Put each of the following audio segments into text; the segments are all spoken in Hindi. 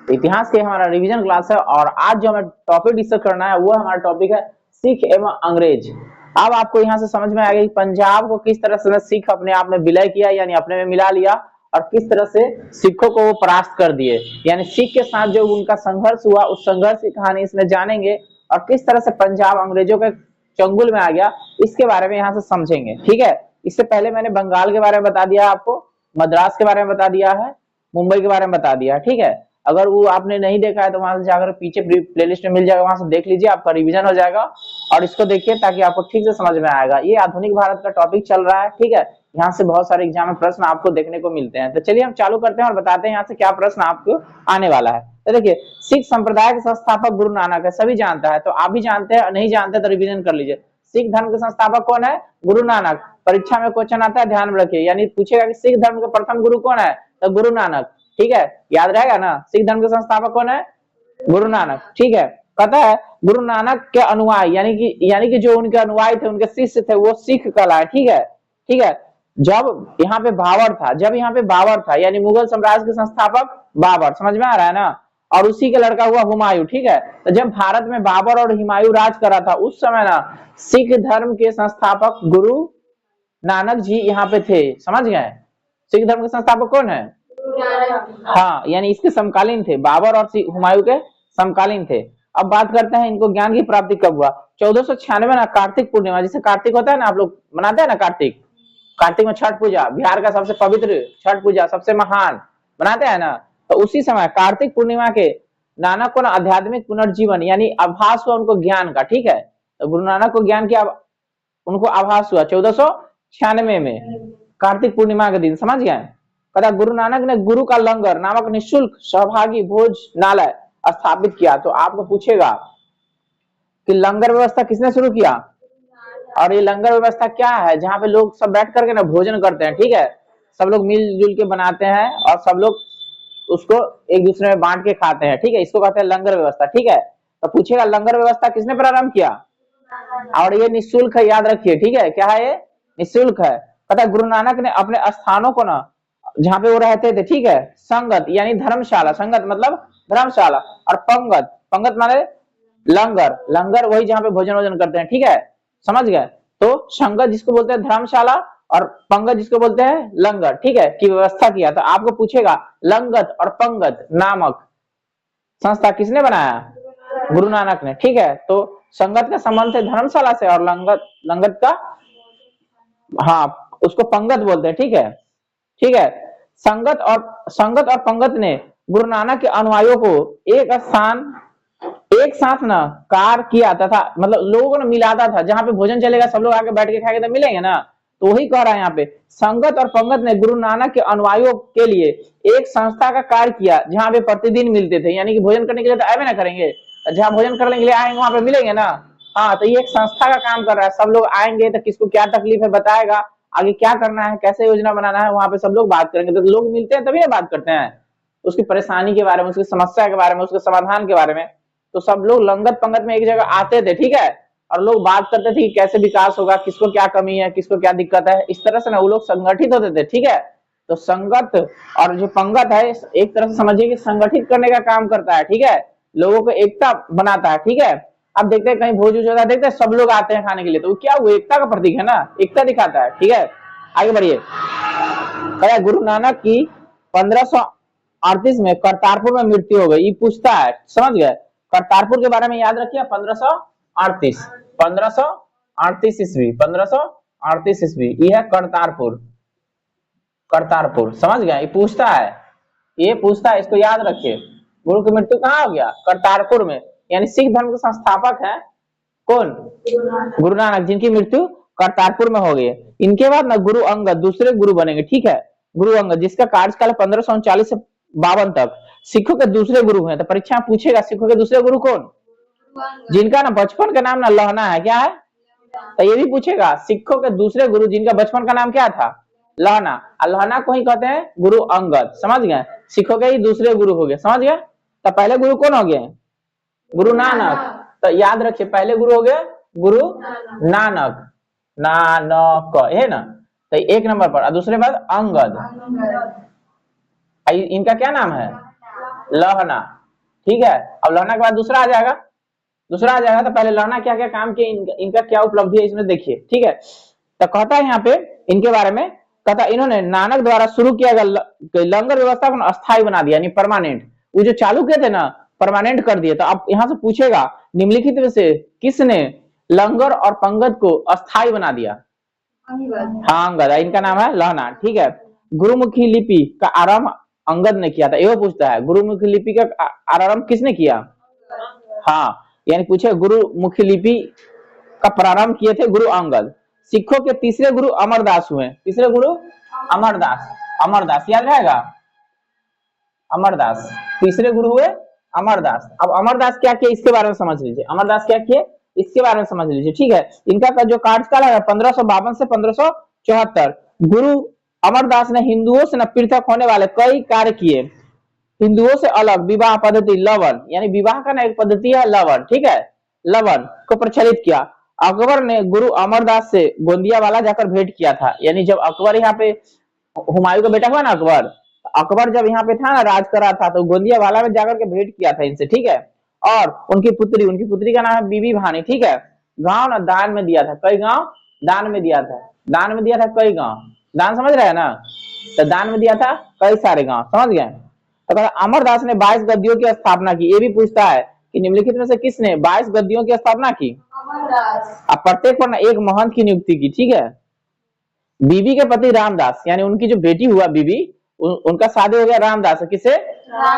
इतिहास के हमारा रिवीजन क्लास है और आज जो हमें टॉपिक डिस्कस करना है वो हमारा टॉपिक है सिख एवं अंग्रेज। अब आपको यहाँ से समझ में आएगा कि पंजाब को किस तरह से सिख अपने आप में विलय किया, यानी अपने में मिला लिया, और किस तरह से सिखों को वो परास्त कर दिए, यानी सिख के साथ जो उनका संघर्ष हुआ उस संघर्ष की कहानी इसमें जानेंगे, और किस तरह से पंजाब अंग्रेजों के चंगुल में आ गया इसके बारे में यहाँ से समझेंगे। ठीक है, इससे पहले मैंने बंगाल के बारे में बता दिया, आपको मद्रास के बारे में बता दिया है, मुंबई के बारे में बता दिया। ठीक है, अगर वो आपने नहीं देखा है तो वहां से जाकर पीछे प्लेलिस्ट में मिल जाएगा, वहां से देख लीजिए, आपका रिवीजन हो जाएगा। और इसको देखिए ताकि आपको ठीक से समझ में आएगा। ये आधुनिक भारत का टॉपिक चल रहा है। ठीक है, यहाँ से बहुत सारे एग्जाम में प्रश्न आपको देखने को मिलते हैं। तो चलिए हम चालू करते हैं और बताते हैं यहाँ से क्या प्रश्न आपको आने वाला है। तो देखिए, सिख संप्रदाय के संस्थापक गुरु नानक है, सभी जानता है, तो आप भी जानते हैं, नहीं जानते तो रिवीजन कर लीजिए। सिख धर्म के संस्थापक कौन है? गुरु नानक। परीक्षा में क्वेश्चन आता है, ध्यान में रखिए, यानी पूछेगा कि सिख धर्म के प्रथम गुरु कौन है, तो गुरु नानक। ठीक है, याद रहेगा ना, सिख धर्म के संस्थापक कौन है? गुरु नानक। ठीक है, पता है गुरु नानक के अनुयायी यानी कि जो उनके अनुयायी थे, उनके शिष्य थे, वो सिख कहलाए। ठीक है, ठीक है। जब यहाँ पे बाबर था यानी मुगल साम्राज्य के संस्थापक बाबर, समझ में आ रहा है ना, और उसी का लड़का हुआ हुमायूं। ठीक है, तो जब भारत में बाबर और हुमायूं राज करा था उस समय ना सिख धर्म के संस्थापक गुरु नानक जी यहाँ पे थे, समझ गए। सिख धर्म के संस्थापक कौन है? हाँ, यानी इसके समकालीन थे, बाबर और हुमायूं के समकालीन थे। अब बात करते हैं इनको ज्ञान की प्राप्ति कब हुआ। 1496 ना कार्तिक पूर्णिमा, जिसे कार्तिक होता है ना, आप लोग मनाते हैं ना कार्तिक में छठ पूजा, बिहार का सबसे पवित्र छठ पूजा, सबसे महान मनाते हैं ना, तो उसी समय कार्तिक पूर्णिमा के नानक को ना आध्यात्मिक पुनर्जीवन यानी आभास हुआ उनको ज्ञान का। ठीक है, तो गुरु नानक को ज्ञान की उनको आभास हुआ 1496 में कार्तिक पूर्णिमा के दिन, समझ गए। कहता गुरु नानक ने गुरु का लंगर नामक निःशुल्क सहभागी भोजनालय स्थापित किया। तो आपको पूछेगा कि लंगर व्यवस्था किसने शुरू किया, और ये लंगर व्यवस्था क्या है? जहाँ पे लोग सब बैठ करके ना भोजन करते हैं। ठीक है, सब लोग मिलजुल के बनाते हैं और सब लोग उसको एक दूसरे में बांट के खाते हैं। ठीक है, इसको कहते हैं लंगर व्यवस्था। ठीक है, तो पूछेगा लंगर व्यवस्था किसने प्रारंभ किया, और ये निःशुल्क है, याद रखिए। ठीक है, क्या है ये? निःशुल्क है। पता गुरु नानक ने अपने स्थानों को ना जहाँ पे वो रहते थे, ठीक है, संगत यानी धर्मशाला, संगत मतलब धर्मशाला, और पंगत माने लंगर वही जहाँ पे भोजन करते हैं। ठीक है, समझ गए। तो संगत जिसको बोलते हैं धर्मशाला और पंगत जिसको बोलते हैं लंगर, ठीक है, की व्यवस्था किया। तो आपको पूछेगा लंगत और पंगत नामक संस्था किसने बनाया? गुरु नानक ने। ठीक है, तो संगत का संबंध है धर्मशाला से, और लंगत का, हाँ, उसको पंगत बोलते हैं। ठीक है, ठीक है। संगत और पंगत ने गुरु नानक के अनुयायियों को एक साथ ना कार्य किया तथा मतलब लोगों को ना मिलाता था। जहां पे भोजन चलेगा सब लोग आके बैठ के खाएंगे तो मिलेंगे ना, तो वही कह रहा है यहाँ पे, संगत और पंगत ने गुरु नानक के अनुयायियों के लिए एक संस्था का कार्य किया जहां पे प्रतिदिन मिलते थे, यानी कि भोजन करने के लिए तो आए ना करेंगे, जहां भोजन करने के लिए आएंगे वहां पे मिलेंगे ना। हाँ, तो ये एक संस्था का काम कर रहा है, सब लोग आएंगे तो किसको क्या तकलीफ है बताएगा, आगे क्या करना है, कैसे योजना बनाना है, वहां पे सब लोग बात करेंगे। तो लोग मिलते हैं तभी ना बात करते हैं, उसकी परेशानी के बारे में, उसकी समस्या के बारे में, उसके समाधान के बारे में। तो सब लोग लंगत पंगत में एक जगह आते थे। ठीक है, और लोग बात करते थे कि कैसे विकास होगा, किसको क्या कमी है, किसको क्या दिक्कत है, इस तरह से ना वो लोग संगठित होते थे। ठीक है, तो संगत और जो पंगत है एक तरह से समझिए कि संगठित करने का काम करता है। ठीक है, लोगों को एकता बनाता है। ठीक है, अब देखते हैं कहीं भोज होता है, देखते हैं सब लोग आते हैं खाने के लिए, तो वो क्या, वो एकता का प्रतीक है ना, एकता दिखाता है। ठीक है, आगे बढ़िए। गुरु नानक की 1538 में करतारपुर में मृत्यु हो गई। ये पूछता है, समझ गए। करतारपुर के बारे में याद रखिए, 1538 ईस्वी, 1538 ईस्वी, ये है करतारपुर, समझ गए। ये पूछता है, इसको याद रखिए। गुरु की मृत्यु कहाँ हो गया? करतारपुर में, यानी सिख धर्म के संस्थापक है कौन? गुरु नानक, जिनकी मृत्यु करतारपुर में हो गई। इनके बाद ना गुरु अंगद दूसरे गुरु बनेंगे। ठीक है, गुरु अंगद जिसका कार्यकाल 1539 से 52 तक, सिखों के दूसरे गुरु हैं। तो परीक्षा में पूछेगा सिखों के दूसरे गुरु कौन? जिनका ना बचपन का नाम ना लहना है, क्या है? तो ये भी पूछेगा सिखों के दूसरे गुरु जिनका बचपन का नाम क्या था? लहना। लहना को ही कहते हैं गुरु अंगद, समझ गए। सिखों के ही दूसरे गुरु हो गए, समझ गए। तो पहले गुरु कौन हो गए? गुरु नानक। तो याद रखिए, पहले गुरु हो गए गुरु नानक, है ना, तो एक नंबर पर। दूसरे बात अंगद, इनका क्या नाम है? लहना, ठीक है। अब लहना के बाद दूसरा आ जाएगा, दूसरा आ जाएगा। तो पहले लहना क्या क्या काम किए, इनका क्या उपलब्धि है इसमें देखिए, ठीक है। तो कहता है यहाँ पे इनके बारे में, कहता इन्होंने नानक द्वारा शुरू किया गया लंगर व्यवस्था को अस्थायी बना दिया, यानी परमानेंट। वो जो चालू किए थे ना, परमानेंट कर दिए। तो अब यहाँ से पूछेगा निम्नलिखित में से किसने लंगर और पंगत को अस्थायी बना दिया? हाँ, अंगद। इनका नाम है लहना, ठीक है। गुरुमुखी लिपि का आरंभ अंगद ने किया था, ये पूछता है गुरुमुखी लिपि का आरंभ किसने किया? हाँ, यानी पूछे गुरुमुखी लिपि का प्रारंभ किए थे गुरु अंगद। सिखों के तीसरे गुरु अमरदास हुए। तीसरे गुरु अमरदास, अमरदास याद रहेगा, अमरदास तीसरे गुरु हुए अमरदास। अब अमरदास क्या किए इसके बारे में समझ लीजिए, अमरदास क्या किए इसके बारे में समझ लीजिए, ठीक है। इनका जो कार्यकाल है 1552 से 1574। गुरु अमरदास ने हिंदुओं से न पृथक होने वाले कई कार्य किए। हिंदुओं से अलग विवाह पद्धति लवन, यानी विवाह का ना एक पद्धति है लवन, ठीक है, लवन को प्रचलित किया। अकबर ने गुरु अमरदास से गोंदियावाला जाकर भेंट किया था, यानी जब अकबर यहाँ पे, हुमायूं का बेटा हुआ ना अकबर, अकबर जब यहाँ पे था ना, राज कर रहा था, तो गोंदियावाला में जाकर के भेंट किया था इनसे, ठीक है। और उनकी पुत्री का नाम है बीबी भानी, ठीक है। गांव ना दान में दिया था, कई गांव दान में दिया था, दान में दिया था कई गांव, दान समझ रहे हैं ना, तो दान में दिया था कई सारे गांव, समझ गए। तो अमरदास ने 22 गद्दियों की स्थापना की। ये भी पूछता है कि निम्नलिखित में से किसने 22 गद्दियों की स्थापना की? अब प्रत्येक पर एक महंत की नियुक्ति की, ठीक है। बीबी के पति रामदास, यानी उनकी जो बेटी हुआ बीबी, उनका शादी हो गया रामदास से, किसे?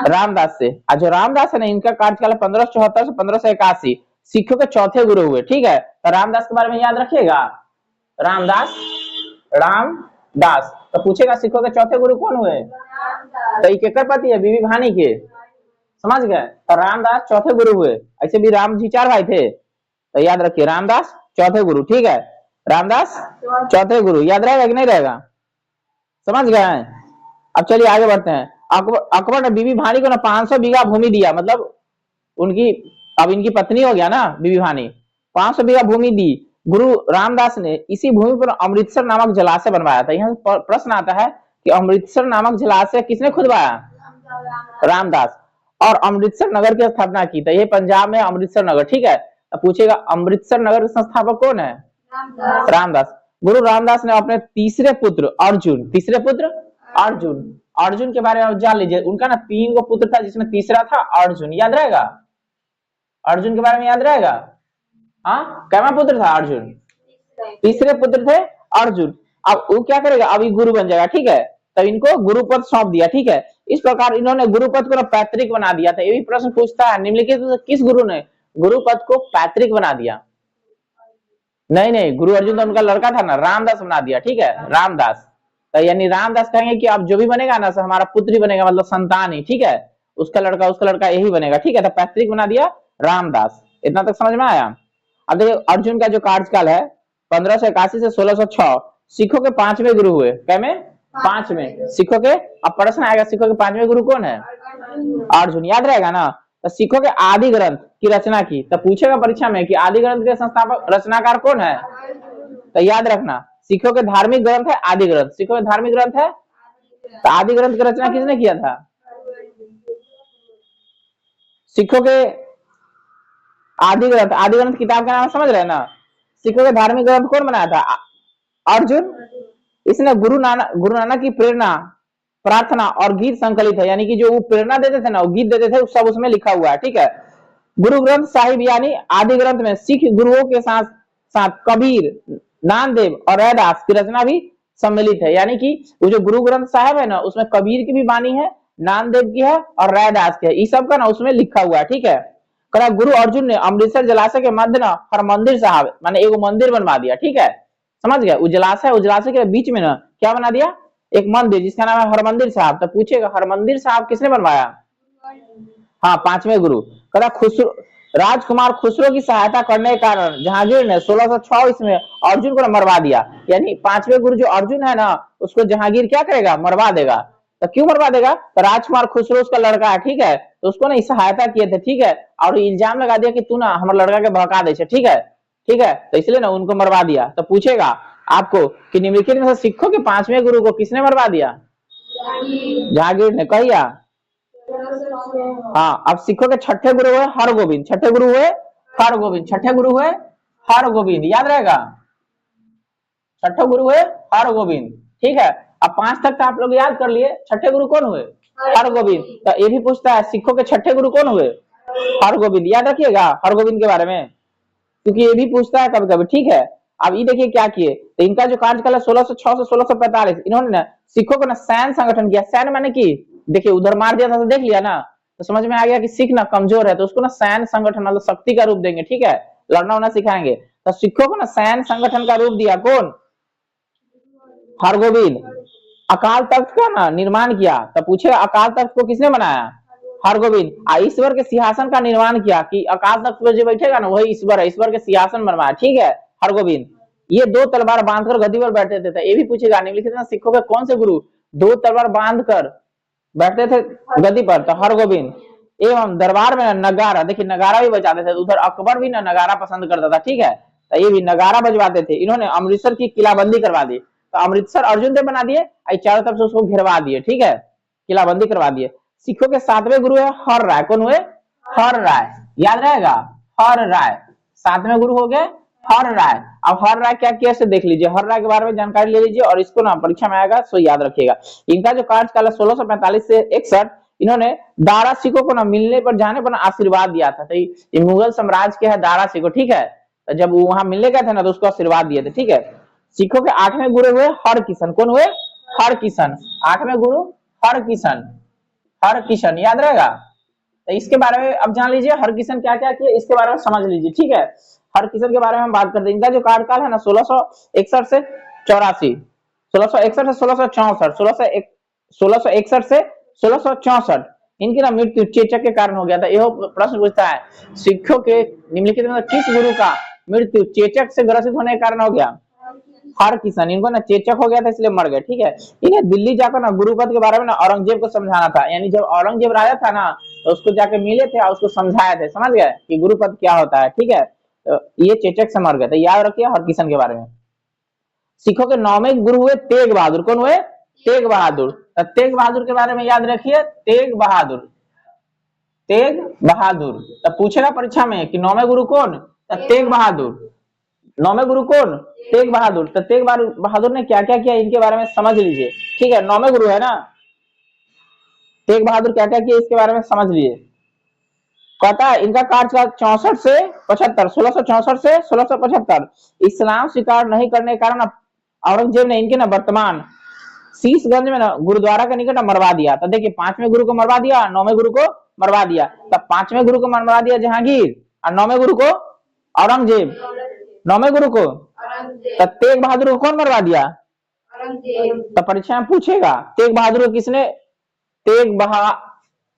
रामदास से। और जो रामदास है ना, इनका कार्यकाल 1574 से 1581। सिखों के चौथे गुरु हुए, ठीक है। तो रामदास के बारे में याद रखिएगा, रामदास, रामदास। तो पूछेगा सिखों के चौथे गुरु कौन हुए? तो केकर पति है? बीबी भानी के, समझ गए। तो रामदास चौथे गुरु हुए। ऐसे भी राम जी 4 भाई थे, तो याद रखिए रामदास चौथे गुरु, ठीक है। रामदास चौथे गुरु, याद रहेगा कि नहीं रहेगा? समझ गए। अब चलिए आगे बढ़ते हैं। अकबर ने बीबी भानी को ना 500 बीघा भूमि दिया, मतलब उनकी, अब इनकी पत्नी हो गया ना बीबी भानी, 500 बीघा भूमि दी। गुरु रामदास ने इसी भूमि पर अमृतसर नामक जलाशय बनवाया था। यहाँ प्रश्न आता है कि अमृतसर नामक जलाशय किसने खुदवाया? रामदास। और अमृतसर नगर की स्थापना की। तो ये पंजाब में अमृतसर नगर, ठीक है। अब पूछेगा अमृतसर नगर के संस्थापक कौन है? रामदास। गुरु रामदास ने अपने तीसरे पुत्र अर्जुन, तीसरे पुत्र अर्जुन, अर्जुन के बारे में जान लीजिए। उनका ना 3 पुत्र था, जिसमें तीसरा था अर्जुन, याद रहेगा? अर्जुन के बारे में याद रहेगा? हाँ, कैमा पुत्र था अर्जुन? तीसरे पुत्र थे अर्जुन। अब वो क्या करेगा, अभी गुरु बन जाएगा, ठीक है। तब इनको गुरु पद सौंप दिया, ठीक है। इस प्रकार इन्होंने गुरु पद को पैतृक बना दिया था। ये भी प्रश्न पूछता है निम्नलिखित में किस गुरु ने गुरु पद को पैतृक बना दिया? नहीं नहीं, गुरु अर्जुन तो उनका लड़का था ना, रामदास बना दिया, ठीक है, रामदास। तो यानी रामदास कहेंगे कि अब जो भी बनेगा ना, हमारा पुत्र ही बनेगा, मतलब संतान ही, ठीक है। उसका लड़का यही बनेगा, ठीक है। तो पैतृक बना दिया रामदास। इतना तक समझ में आया? अब देखिए अर्जुन का जो कार्यकाल है 1581 से 1606। सिखों के 5वें गुरु हुए, क्या में? 5वें सिखों के। अब प्रश्न आएगा सिखों के 5वें गुरु कौन है? अर्जुन, याद रहेगा ना। तो सिखों के आदि ग्रंथ की रचना की। तो पूछेगा परीक्षा में कि आदि ग्रंथ के संस्थापक रचनाकार कौन है? तो याद रखना सिखों के धार्मिक ग्रंथ है आदि ग्रंथ, सिखों के धार्मिक ग्रंथ है। तो आदि ग्रंथ की रचना किसने किया था? सिखों के आदि ग्रंथ किताब का नाम समझ रहे हैं ना। सिखों के धार्मिक ग्रंथ कौन बनाया था? अर्जुन। इसने गुरु नानक की प्रेरणा, प्रार्थना और गीत संकलित है, यानी कि जो वो प्रेरणा देते थे ना, वो गीत देते थे, वो सब उसमें लिखा हुआ है, ठीक है। गुरु ग्रंथ साहिब यानी आदि ग्रंथ में सिख गुरुओं के साथ साथ कबीर, नानदेव और रैदास की रचना भी सम्मिलित है। यानी कि वो जो गुरु ग्रंथ साहिब है ना, उसमें कबीर की भी वाणी है, नानदेव की है और रैदास की है, इस सब का ना उसमें लिखा हुआ है, ठीक है। करा गुरु अर्जुन ने अमृतसर जलाशय के मध्य ना हरमंदिर साहब, माने एक मंदिर बनवा दिया, ठीक है, समझ गए। उस जलाशय के बीच में ना क्या बना दिया? एक मंदिर, जिसका नाम है हरमंदिर साहब। तो पूछेगा हरमंदिर साहब किसने बनवाया? हाँ, 5वें गुरु। कदा खुसरो, राजकुमार खुसरो की सहायता करने के कारण जहांगीर ने 1606 इसमें अर्जुन को मरवा दिया। यानी 5वें गुरु जो अर्जुन है ना, उसको जहांगीर क्या करेगा? मरवा देगा। तो क्यों मरवा देगा? तो राजकुमार खुसरो उसका लड़का है, ठीक है। तो उसको ना सहायता किए थे, ठीक है, और इल्जाम लगा दिया कि तू ना हमारे लड़का के भड़का दे, ठीक है, ठीक है। तो इसलिए ना उनको मरवा दिया। तो पूछेगा आपको कि निम्नलिखित में से सिखों के 5वें गुरु को किसने मरवा दिया? जहांगीर ने। कहिया हाँ, अब सिखों के छठे गुरु हुए हरगोविंद, छठे गुरु हुए हरगोविंद, छठे गुरु हुए हरगोविंद, याद रहेगा, छठे गुरु हुए हरगोविंद। ठीक है, अब 5 तक तो आप लोग याद कर लिए। छठे गुरु कौन हुए? हरगोविंद। तो ये भी पूछता है सिखों के छठे गुरु कौन हुए? हरगोविंद, याद रखिएगा हरगोविंद के बारे में, क्योंकि ये भी पूछता है कभी कभी। ठीक है, अब ये देखिए क्या किए, तो इनका जो कार्यकाल है 1606 से 1645, इन्होंने ना सिखों को ना सैन्य संगठन किया। सैन्य माने की देखिए उधर मार दिया था तो देख लिया ना, तो समझ में आ गया कि सिख ना कमजोर है, तो उसको ना सैन्य संगठन मतलब शक्ति का रूप देंगे। ठीक है, लड़ना उड़ना सिखाएंगे, तो सिखों को ना सैन्य संगठन का रूप दिया कौन? हरगोविंद। अकाल तख्त का ना निर्माण किया, तो पूछे अकाल तख्त को किसने बनाया? हरगोविंद। ईश्वर के सिंहासन का निर्माण किया, कि अकाल तख्त पर जो बैठेगा ना वही ईश्वर है, ईश्वर के सिंहासन बनवाया। ठीक है, हरगोविंद। ये 2 तलवार बांधकर गद्दी पर बैठते थे, तो ये भी पूछेगा निम्नलिखित में सिखों के कौन से गुरु 2 तलवार बांधकर बैठते थे गद्दी पर? तो हरगोविंद। एवं दरबार में नगारा, देखिए नगारा भी बजाते थे, उधर अकबर भी ना नगारा पसंद करता था। ठीक है, तो ये भी नगारा बजवाते थे। इन्होंने अमृतसर की किलाबंदी करवा दी, तो अमृतसर अर्जुन देव बना दिए, चारों तरफ से उसको घेरवा दिए। ठीक है, किलाबंदी करवा दिए। सिखों के 7वें गुरु है हर राय, कौन हुए? हर राय, याद रहेगा, हर राय 7वें गुरु हो गए हर राय। अब हर राय क्या किया से देख लीजिए, हर राय के बारे में जानकारी ले लीजिए, और इसको ना परीक्षा में आएगा सो याद रखिएगा। इनका जो कार्यकाल है 1645 से 61, इन्होंने दारा सिखों को ना मिलने पर जाने पर आशीर्वाद दिया था। तो ये मुगल साम्राज्य के है दारा सिखो। ठीक है, तो जब वो वहां मिलने गए थे ना तो उसको आशीर्वाद दिए थे। ठीक है, सिखों के 8वें गुरु हुए हरकिशन, कौन हुए? हरकिशन, 8वें गुरु हरकिशन, हरकिशन, याद रहेगा। तो इसके बारे में अब जान लीजिए हरकिशन क्या क्या किए, इसके बारे में समझ लीजिए। ठीक है, हरकिशन के बारे में हम बात करते हैं। इनका जो कार्यकाल है ना 1661 से 84, 1661 से 1664, 1661 से 1664, इनकी ना मृत्यु चेचक के कारण हो गया था। यह प्रश्न पूछता है सिखों के निम्नलिखित में किस गुरु का मृत्यु चेचक से ग्रसित होने के कारण हो गया? हरकिशन। इनको ना चेचक हो गया था इसलिए मर गए। ठीक है, इन्हें दिल्ली जाकर ना गुरुपद के बारे में ना औरंगजेब को समझाना था, यानी जब औरंगजेब राजा था ना तो उसको जाके मिले थे और उसको समझाए थे, समझ गए कि गुरुपद क्या होता है। ठीक है, तो ये चेचक से मर गए, तो याद रखिए हरकिशन के बारे में। सिखों के 9वें गुरु हुए तेग बहादुर, कौन हुए? तेग बहादुर। तो तेग बहादुर के बारे में याद रखिए, तेग बहादुर, तेग बहादुर। तो पूछेगा परीक्षा में कि 9वें गुरु कौन? तो तेग बहादुर। 9वें गुरु कौन? तेग बहादुर। तो तेग बहादुर ने क्या क्या किया इनके बारे में समझ लीजिए। ठीक है, 9वें गुरु है ना, तेग बहादुर क्या क्या किया इसके बारे में समझ लीजिए। कहता है इनका कार्यकाल 64 से 75, 1664 से 1675, इस्लाम स्वीकार नहीं करने के कारण औरंगजेब ने इनके ना वर्तमान शीशगंज में ना गुरुद्वारा के निकट मरवा दिया। तो देखिए 5वें गुरु को मरवा दिया, 9वें गुरु को मरवा दिया। तब 5वें गुरु को मरवा दिया जहांगीर, और 9वें गुरु को औरंगजेब। 9वें गुरु को तो तेग बहादुर को कौन मरवा दिया? तो परीक्षा में पूछेगा तेग बहादुर को किसने तेग बहा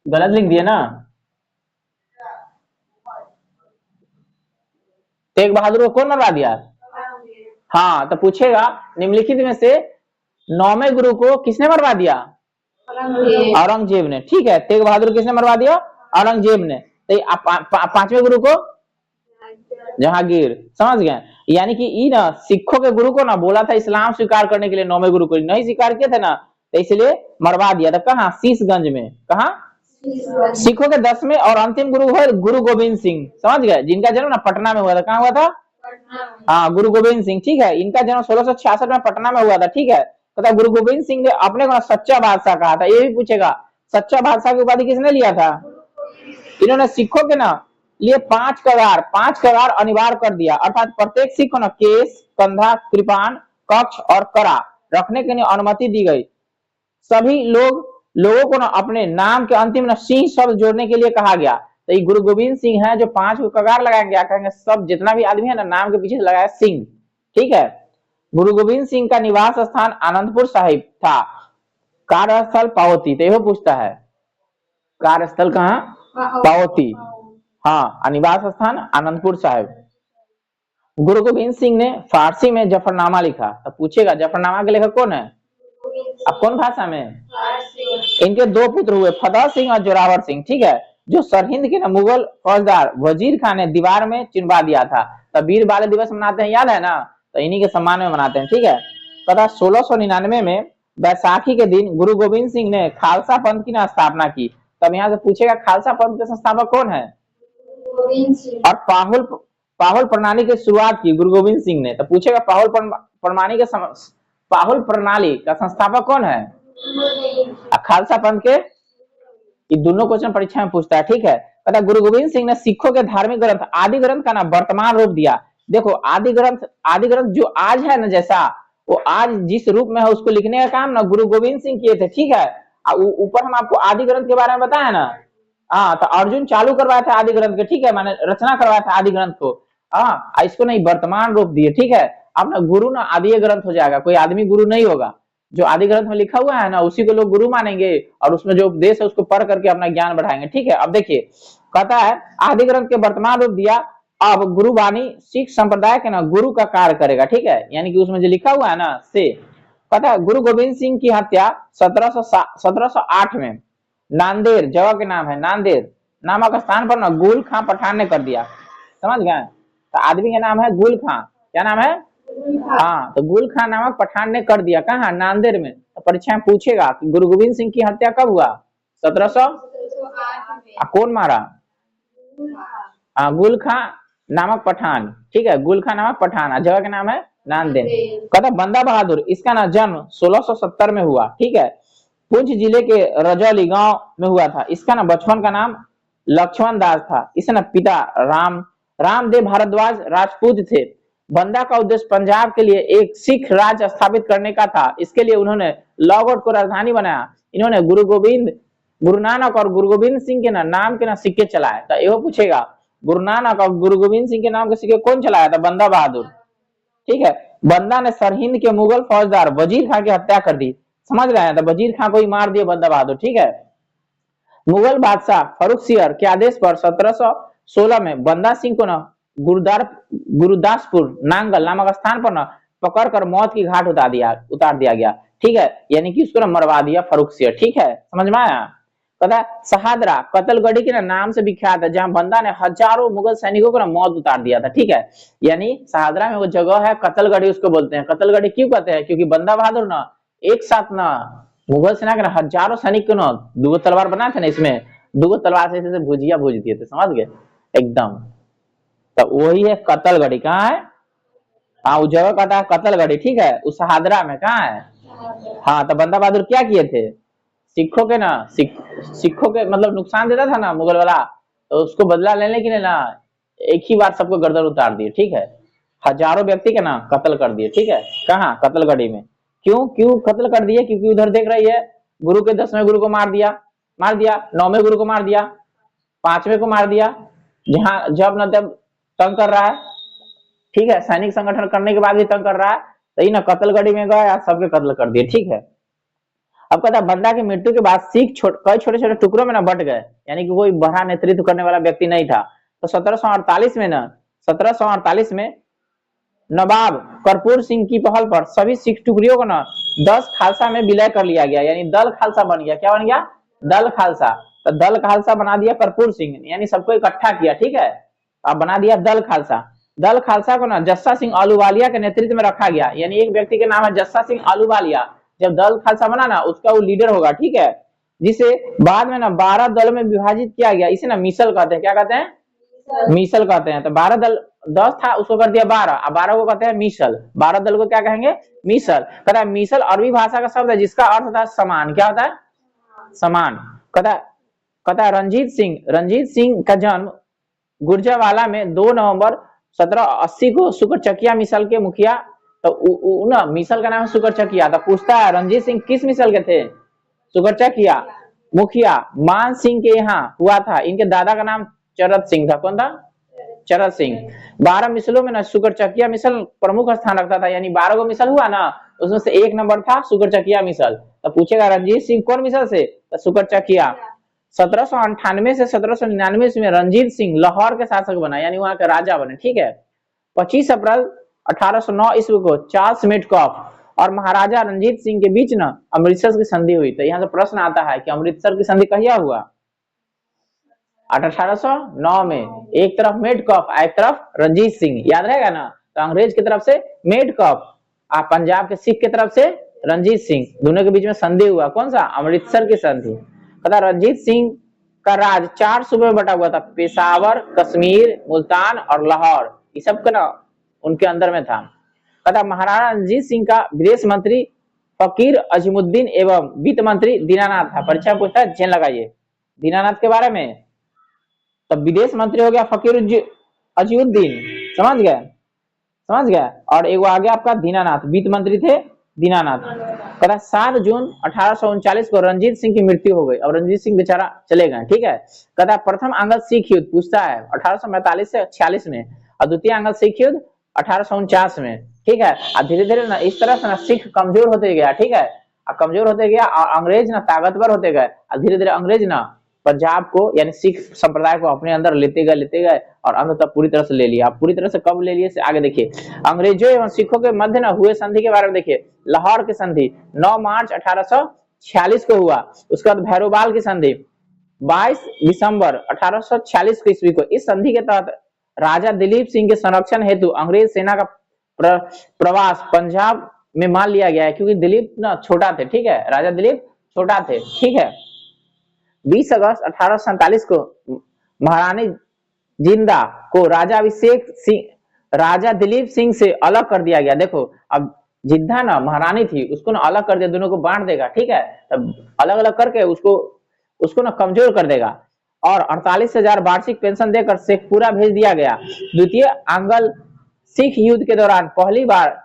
गलत लिख दिया ना, तेग बहादुर को कौन मरवा दिया? हाँ, तो पूछेगा निम्नलिखित में से 9वें गुरु को किसने मरवा दिया? औरंगजेब ने। ठीक है, तेग बहादुर किसने मरवा दिया? औरंगजेब ने। तो 5वें गुरु को जहांगीर, समझ गए। यानी कि ई ना सिखों के गुरु को ना बोला था इस्लाम स्वीकार करने के लिए, 9वें गुरु को नहीं स्वीकार किए थे ना, तो इसलिए मरवा दिया था। कहा? शीशगंज में। कहा? सिखों के 10वें और अंतिम गुरु है गुरु गोविंद सिंह, समझ गए, जिनका जन्म ना पटना में हुआ था। कहाँ हुआ था? हाँ, गुरु गोविंद सिंह। ठीक है, इनका जन्म 1666 में पटना में हुआ था। ठीक है, तो गुरु गोविंद सिंह ने अपने को सच्चा बादशाह कहा था। ये भी पूछेगा सच्चा बादशाह की उपाधि किसने लिया था? इन्होंने सिखों के ना लिए 5 कगार अनिवार्य कर दिया, अर्थात प्रत्येक सिख को ना केस, कंधा, कृपान, कक्ष और करा रखने के लिए अनुमति दी गई। सभी लोगों को ना अपने नाम के अंतिम ना सिंह शब्द जोड़ने के लिए कहा गया। तो ये गुरु गोविंद सिंह है जो 5 कगार लगाएंगे, क्या कहेंगे? सब जितना भी आदमी है ना नाम के पीछे लगाया सिंह। ठीक है, गुरु गोविंद सिंह का निवास स्थान आनंदपुर साहिब था, कार्यस्थल पावती। तो यह पूछता है कार्यस्थल कहाँ? पावती। हाँ, निवास स्थान आनंदपुर साहिब। गुरु गोविंद सिंह ने फारसी में जफरनामा लिखा। तो पूछेगा जफरनामा के लेखक कौन है? अब कौन भाषा में? इनके 2 पुत्र हुए फतेह सिंह और जोरावर सिंह। ठीक है, जो सरहिंद के मुगल फौजदार वजीर खान ने दीवार में चिनवा दिया था। तो वीर बाल दिवस मनाते हैं, याद है ना, तो इन्हीं के सम्मान में मनाते हैं। ठीक है, तथा 1699 में बैसाखी के दिन गुरु गोविंद सिंह ने खालसा पंथ की ना स्थापना की। तब यहाँ से पूछेगा खालसा पंथ के संस्थापक कौन है, और पाहुल प्रणाली की शुरुआत की गुरु गोविंद सिंह ने। तो पूछेगा पाहुल प्रणाली का संस्थापक कौन है, खालसा पंथ के। ये दोनों क्वेश्चन परीक्षा में पूछता है, ठीक है। कहता गुरु गोविंद सिंह ने सिखों के धार्मिक ग्रंथ आदि ग्रंथ का ना वर्तमान रूप दिया। देखो आदि ग्रंथ जो आज है ना, जैसा वो आज जिस रूप में है उसको लिखने का काम ना गुरु गोविंद सिंह किए थे, ठीक है। ऊपर हम आपको आदि ग्रंथ के बारे में बताया ना, हाँ, तो अर्जुन चालू करवाया था आदि ग्रंथ के, ठीक है, मैंने रचना करवाया था आदि ग्रंथ को। हाँ, इसको नहीं वर्तमान रूप दिए, ठीक है। अब ना गुरु ना आदि ग्रंथ हो जाएगा, कोई आदमी गुरु नहीं होगा। जो आदि ग्रंथ में लिखा हुआ है ना उसी को लोग गुरु मानेंगे, और उसमें जो उपदेश है उसको पढ़ करके अपना ज्ञान बढ़ाएंगे, ठीक है। अब देखिए कहता है आदि ग्रंथ के वर्तमान रूप दिया, अब गुरु वाणी सिख संप्रदाय के ना गुरु का कार्य करेगा, ठीक है। यानी कि उसमें जो लिखा हुआ है ना से कहता है गुरु गोविंद सिंह की हत्या 1708 में नांदेड़, जगह के नाम है नांदेड़ नामक स्थान पर ना गुल खां पठान ने कर दिया। समझ गए, तो आदमी का नाम है गुल खां, क्या नाम है, हाँ, तो गुल खान नामक पठान ने कर दिया, कहा नांदेड़ में। तो परीक्षा में पूछेगा कि गुरु गोविंद सिंह की हत्या कब हुआ, 1700, कौन मारा, गुल खान नामक पठान, ठीक है, गुल खान नामक पठान, जगह का नाम है नांदेड़। कहता बंदा बहादुर, इसका ना जन्म 1670 में हुआ, ठीक है, पुंछ जिले के रजौली गांव में हुआ था। इसका ना बचपन का नाम लक्ष्मण दास था। इसका ना पिता रामदेव भारद्वाज राजपूत थे। बंदा का उद्देश्य पंजाब के लिए एक सिख राज्य स्थापित करने का था। इसके लिए उन्होंने लॉगआउट को राजधानी बनाया। इन्होंने गुरु नानक और गुरु गोविंद सिंह के नाम के सिक्के चलाए। तो यह पूछेगा गुरु नानक और गुरु गोविंद सिंह के नाम के सिक्के कौन चलाया था, बंदा बहादुर, ठीक है। बंदा ने सरहिंद के मुगल फौजदार वजीर खां की हत्या कर दी। समझ रहे हैं, तो वजीर खां को ही मार दिया बंदा बहादुर, ठीक है। मुगल बादशाह फर्रुखसियर के आदेश पर 1716 में बंदा सिंह को गुरुदासपुर नांगल नामक स्थान पर पकड़कर मौत की घाट उतार दिया गया, ठीक है। यानी कि उसको मरवा दिया फर्रुखसियर, ठीक है, समझ में आया। कहता सहादरा कतलगढ़ी के नाम से विख्यात है, जहां बंदा ने हजारों मुगल सैनिकों को मौत उतार दिया था, ठीक है। यानी सहादरा में वो जगह है कतलगढ़ी, उसको बोलते हैं कतलगढ़ी। क्यों कहते हैं, क्योंकि बंदा बहादुर ना एक साथ ना मुगल सेना के हजारों सैनिक को ना दो तलवार बनाए थे ना, इसमें दो तलवार से भुजिया भूज दिए थे, समझ गए एकदम। तो वही है कतलगढ़ी, कहाँ है, हाँ, उस जगह कहता है कतलगढ़ी, ठीक है, उस सहादरा में कहाँ है। हाँ, तो बंदा बहादुर क्या किए थे, सिखों के मतलब नुकसान देता था ना मुगल वाला, तो उसको बदला लेने के लिए ना एक ही बार सबको गर्दन उतार दिए, ठीक है। हजारों व्यक्ति के ना कत्ल कर दिए, ठीक है। कहाँ, कतलगढ़ी में। क्यों कत्ल कर दिए, क्योंकि उधर देख रही है गुरु के 10वें गुरु को मार दिया, 9वें गुरु को मार दिया, 5वें को मार दिया, जहां जब न तब तंग कर रहा है, ठीक है, सैनिक संगठन करने के बाद भी तंग कर रहा है, तो ना कतलगढ़ी में गए सबके कत्ल कर दिए, ठीक है। अब कहता बंदा की मृत्यु के बाद सिख कई छोटे छोटे टुकड़ों में ना बट गए, यानी कि कोई बड़ा नेतृत्व करने वाला व्यक्ति नहीं था। तो 1748 में नवाब कर्पूर सिंह की पहल पर सभी सिख टुकड़ियों को ना 10 खालसा में विलय कर लिया गया, यानी दल खालसा बन गया। क्या बन गया, दल खालसा। तो दल खालसा बना दिया कर्पूर सिंह, यानी सबको इकट्ठा किया, ठीक है, अब बना दिया दल खालसा। दल खालसा को ना जस्सा सिंह आलूवालिया के नेतृत्व में रखा गया, यानी एक व्यक्ति के नाम है जस्सा सिंह आलूवालिया। जब दल खालसा बना ना उसका वो लीडर होगा, ठीक है, जिसे बाद में ना 12 दल में विभाजित किया गया। इसे ना मिसल कहते हैं, क्या कहते हैं, मिसल कहते हैं। तो 12 दल 10 था उसको कर दिया 12, अब 12 को कहते हैं मिसल, 12 दल को क्या कहेंगे, मिसल। कहता है मिसल अरबी भाषा का शब्द है जिसका अर्थ होता है समान। क्या होता है, समान। कहता है रंजीत सिंह का जन्म गुर्जरवाला में 2 नवंबर 1780 को सुकरचकिया मिसल के मुखिया, तो ना मिसल का नाम है सुकरचकिया। तो पूछता है रंजीत सिंह किस मिसल के थे, सुकरचकिया मुखिया मान सिंह के यहाँ हुआ था। इनके दादा का नाम चरत सिंह था, कौन था, चरत सिंह। 12 मिसलों में ना सुकरचकिया मिसल प्रमुख स्थान रखता था, यानी 12 को मिसल हुआ ना उसमें से 1 नंबर था सुकरचकिया मिसल। तो पूछेगा रंजीत सिंह कौन मिसल से, तो सुकरचकिया। 1798 से 1799 में रंजीत सिंह लाहौर के शासक बना, यानी वहां के राजा बने, ठीक है। 25 अप्रैल 1809 ईस्वी को चार्ल्स मेटकॉफ और महाराजा रंजीत सिंह के बीच ना अमृतसर की संधि हुई। तो यहाँ से प्रश्न आता है कि अमृतसर की संधि कहिया हुआ, 1809 में। एक तरफ मेटकॉफ एक तरफ रंजीत सिंह, याद रहेगा ना। तो अंग्रेज की तरफ से मेटकॉफ और पंजाब के सिख की तरफ से रंजीत सिंह, दोनों के बीच में संधि हुआ, कौन सा, अमृतसर की संधि। कहता रंजीत सिंह का राज 4 सूबे में बटा हुआ था, पेशावर, कश्मीर, मुल्तान और लाहौर, ये सब का ना उनके अंदर में था। तथा महाराणा रणजीत सिंह का विदेश मंत्री फकीर अजीमुद्दीन एवं वित्त मंत्री दीनानाथ था। परीक्षा पूछता है, चेन लगाइए दीनानाथ के बारे में। तब विदेश मंत्री हो गया फकीर अजीमुद्दीन, समझ गए, समझ गया। और एक आ गया आपका दीनानाथ, वित्त मंत्री थे दीनानाथ। कहता 7 जून 1839 को रंजीत सिंह की मृत्यु हो गई। अब रंजीत सिंह बेचारा चले गए, ठीक है। कहता प्रथम आंग्ल सिख युद्ध पूछता है 1845 से 46 में, और द्वितीय आंग्ल सिख युद्ध 1849 में, ठीक है। और धीरे धीरे ना इस तरह से ना सिख कमजोर होते गया, ठीक है, कमजोर होते गया और अंग्रेज ना ताकतवर होते गए। और धीरे धीरे अंग्रेज ना पंजाब को यानी सिख संप्रदाय को अपने अंदर लेते गए और अंततः पूरी तरह से ले लिया। पूरी तरह से कब ले लिए से आगे देखिए। अंग्रेजों एवं सिखों के मध्य न हुए संधि के बारे में देखिए। लाहौर की संधि 9 मार्च 1846 को हुआ। उसके बाद भैरोबाल की संधि 22 दिसंबर 1846 को ईस्वी को। इस संधि के तहत राजा दिलीप सिंह के संरक्षण हेतु अंग्रेज सेना का प्रवास पंजाब में मान लिया गया है, क्योंकि दिलीप ना छोटा थे, ठीक है, राजा दिलीप छोटा थे, ठीक है। 20 अगस्त 1847 को महारानी जिंदा को राजा दिलीप सिंह से अलग कर दिया गया। देखो अब जिद्दा ना महारानी थी, उसको ना अलग कर दिया, दोनों को बांट देगा, ठीक है। तब अलग अलग करके उसको ना कमजोर कर देगा और 48,000 वार्षिक पेंशन देकर शेखपुरा भेज दिया गया। द्वितीय आंग्ल सिख युद्ध के दौरान पहली बार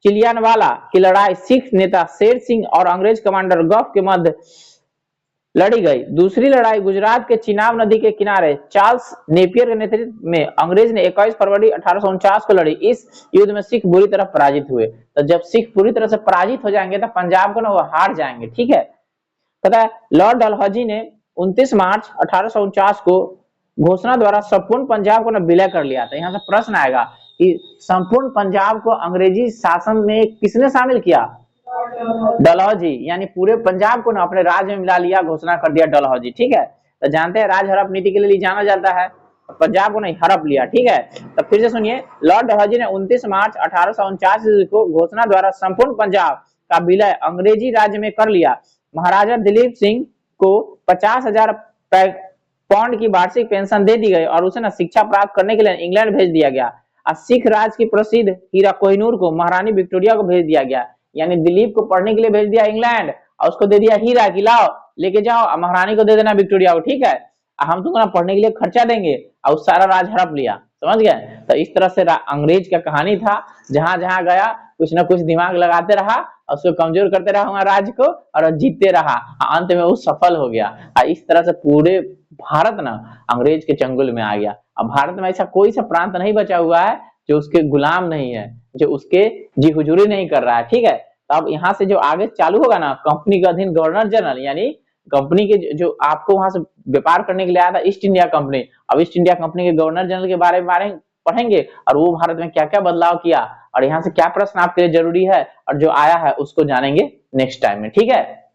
चिलियानवाला की लड़ाई सिख नेता शेर सिंह और अंग्रेज कमांडर गफ के मध्य लड़ी गई। दूसरी लड़ाई गुजरात के चिनाब नदी के किनारे चार्ल्स नेपियर के नेतृत्व में अंग्रेज ने 21 फरवरी 1849 को लड़ी। इस युद्ध में सिख बुरी तरह पराजित हुए। तो जब सिख पूरी तरह से पराजित हो जाएंगे तो पंजाब को ना वो हार जाएंगे, ठीक है। पता है लॉर्ड डलहौजी ने 29 मार्च 1849 को घोषणा द्वारा संपूर्ण पंजाब को ना विलय कर लिया था। यहाँ से प्रश्न आएगा कि संपूर्ण पंजाब को अंग्रेजी शासन में किसने शामिल किया? डलहौजी, यानी पूरे पंजाब को ना अपने राज्य में मिला लिया, घोषणा कर दिया डलहौजी, ठीक है। तो जानते हैं राज हड़प नीति के लिए जाना जाता है, पंजाब को नहीं हड़प लिया, ठीक है। तो फिर से सुनिए, लॉर्ड डलहौजी ने 29 मार्च 1849 को घोषणा द्वारा संपूर्ण पंजाब का विलय अंग्रेजी राज्य में कर लिया। महाराजा दिलीप सिंह को 50,000 पाउंड की वार्षिक पेंशन दे दी गई और उसे ना शिक्षा प्राप्त करने के लिए इंग्लैंड भेज दिया गया। और सिख राज की प्रसिद्ध हीरा कोहिनूर को महारानी विक्टोरिया को भेज दिया गया। यानी दिलीप को पढ़ने के लिए भेज दिया इंग्लैंड और उसको दे दिया हीरा कि लाओ लेके जाओ, महारानी को दे देना विक्टोरिया को, ठीक है, हम तुमको ना पढ़ने के लिए खर्चा देंगे, और उस सारा राज हड़प लिया, समझ गए। तो इस तरह से अंग्रेज का कहानी था, जहां जहां गया कुछ ना कुछ दिमाग लगाते रहा, उसको कमजोर करते रहा हमारा राज्य को और जीतते रहा, अंत में वो सफल हो गया। इस तरह से पूरे भारत ना अंग्रेज के चंगुल में आ गया। अब भारत में ऐसा कोई सा प्रांत नहीं बचा हुआ है जो उसके गुलाम नहीं है, जो उसके जी हुजूरी नहीं कर रहा है, ठीक है। तो अब यहाँ से जो आगे चालू होगा ना, कंपनी के अधीन गवर्नर जनरल, यानी कंपनी के जो आपको वहां से व्यापार करने के लिए आया था ईस्ट इंडिया कंपनी, अब ईस्ट इंडिया कंपनी के गवर्नर जनरल के बारे में पढ़ेंगे और वो भारत में क्या क्या बदलाव किया और यहाँ से क्या प्रश्न आपके लिए जरूरी है और जो आया है उसको जानेंगे नेक्स्ट टाइम में, ठीक है।